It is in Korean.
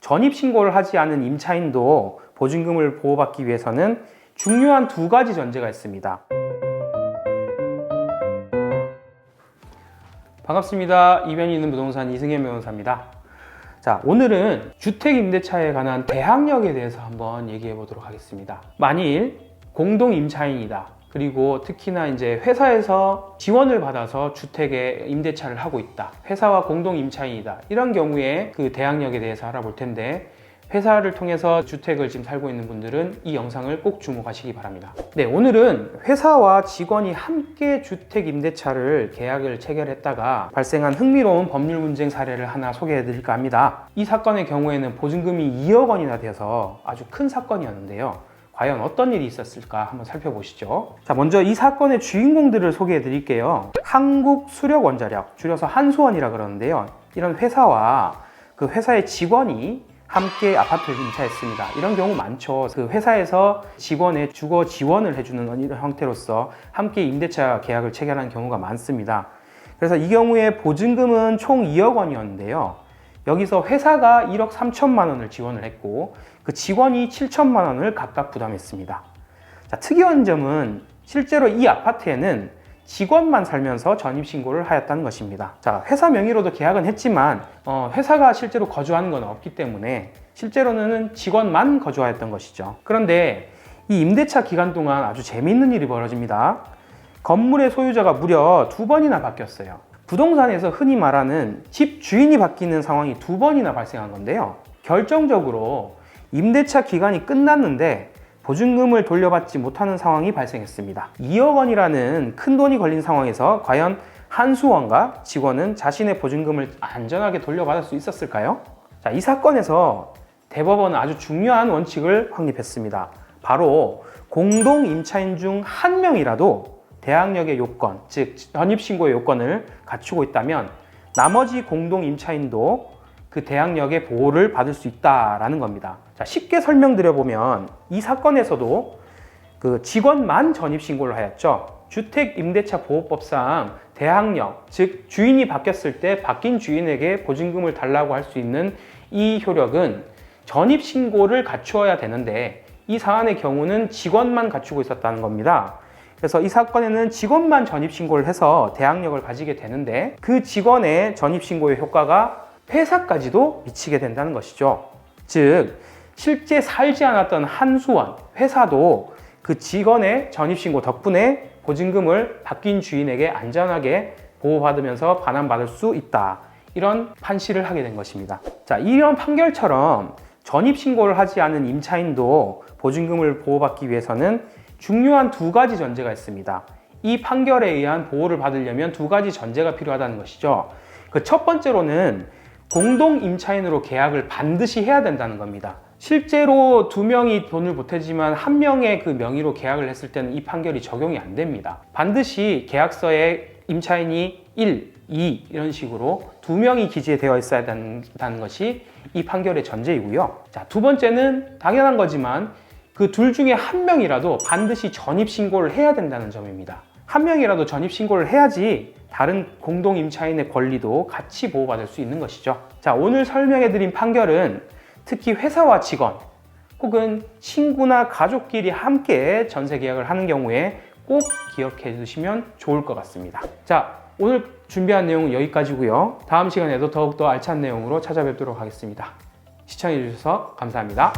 전입신고를 하지 않은 임차인도 보증금을 보호받기 위해서는 중요한 두 가지 전제가 있습니다. 반갑습니다. 이변이 있는 부동산 이승현 변호사입니다. 자, 오늘은 주택임대차에 관한 대항력에 대해서 한번 얘기해 보도록 하겠습니다. 만일 공동임차인이다. 그리고 특히나 이제 회사에서 지원을 받아서 주택에 임대차를 하고 있다. 회사와 공동임차인이다. 이런 경우에 그 대항력에 대해서 알아볼 텐데, 회사를 통해서 주택을 지금 살고 있는 분들은 이 영상을 꼭 주목하시기 바랍니다. 네, 오늘은 회사와 직원이 함께 주택임대차를 계약을 체결했다가 발생한 흥미로운 법률 분쟁 사례를 하나 소개해 드릴까 합니다. 이 사건의 경우에는 보증금이 2억 원이나 돼서 아주 큰 사건이었는데요. 과연 어떤 일이 있었을까 한번 살펴보시죠. 자, 먼저 이 사건의 주인공들을 소개해 드릴게요. 한국수력원자력, 줄여서 한수원이라 그러는데요. 이런 회사와 그 회사의 직원이 함께 아파트를 임차했습니다. 이런 경우 많죠. 그 회사에서 직원의 주거 지원을 해주는 이런 형태로서 함께 임대차 계약을 체결하는 경우가 많습니다. 그래서 이 경우에 보증금은 총 2억 원이었는데요. 여기서 회사가 1억 3천만 원을 지원을 했고, 그 직원이 7천만 원을 각각 부담했습니다. 자, 특이한 점은 실제로 이 아파트에는 직원만 살면서 전입신고를 하였다는 것입니다. 자, 회사 명의로도 계약은 했지만 회사가 실제로 거주하는 건 없기 때문에 실제로는 직원만 거주하였던 것이죠. 그런데 이 임대차 기간 동안 아주 재미있는 일이 벌어집니다. 건물의 소유자가 무려 2번이나 바뀌었어요. 부동산에서 흔히 말하는 집 주인이 바뀌는 상황이 2번이나 발생한 건데요. 결정적으로 임대차 기간이 끝났는데 보증금을 돌려받지 못하는 상황이 발생했습니다. 2억 원이라는 큰 돈이 걸린 상황에서 과연 한수원과 직원은 자신의 보증금을 안전하게 돌려받을 수 있었을까요? 자, 이 사건에서 대법원은 아주 중요한 원칙을 확립했습니다. 바로 공동임차인 중 한 명이라도 대항력의 요건, 즉 전입신고의 요건을 갖추고 있다면 나머지 공동임차인도 그 대항력의 보호를 받을 수 있다라는 겁니다. 자, 쉽게 설명드려보면 이 사건에서도 그 직원만 전입신고를 하였죠. 주택임대차보호법상 대항력, 즉 주인이 바뀌었을 때 바뀐 주인에게 보증금을 달라고 할 수 있는 이 효력은 전입신고를 갖추어야 되는데 이 사안의 경우는 직원만 갖추고 있었다는 겁니다. 그래서 이 사건에는 직원만 전입신고를 해서 대항력을 가지게 되는데 그 직원의 전입신고의 효과가 회사까지도 미치게 된다는 것이죠. 즉 실제 살지 않았던 한수원 회사도 그 직원의 전입신고 덕분에 보증금을 바뀐 주인에게 안전하게 보호받으면서 반환받을 수 있다. 이런 판시를 하게 된 것입니다. 자, 이런 판결처럼 전입신고를 하지 않은 임차인도 보증금을 보호받기 위해서는 중요한 두 가지 전제가 있습니다. 이 판결에 의한 보호를 받으려면 두 가지 전제가 필요하다는 것이죠. 그 첫 번째로는 공동임차인으로 계약을 반드시 해야 된다는 겁니다. 실제로 2명이 돈을 보태지만 1명의 그 명의로 계약을 했을 때는 이 판결이 적용이 안 됩니다. 반드시 계약서에 임차인이 1, 2 이런 식으로 2명이 기재되어 있어야 된다는 것이 이 판결의 전제이고요. 자, 두 번째는 당연한 거지만 그 둘 중에 1명이라도 반드시 전입신고를 해야 된다는 점입니다. 1명이라도 전입신고를 해야지 다른 공동임차인의 권리도 같이 보호받을 수 있는 것이죠. 자, 오늘 설명해드린 판결은 특히 회사와 직원 혹은 친구나 가족끼리 함께 전세계약을 하는 경우에 꼭 기억해 두시면 좋을 것 같습니다. 자, 오늘 준비한 내용은 여기까지고요. 다음 시간에도 더욱더 알찬 내용으로 찾아뵙도록 하겠습니다. 시청해 주셔서 감사합니다.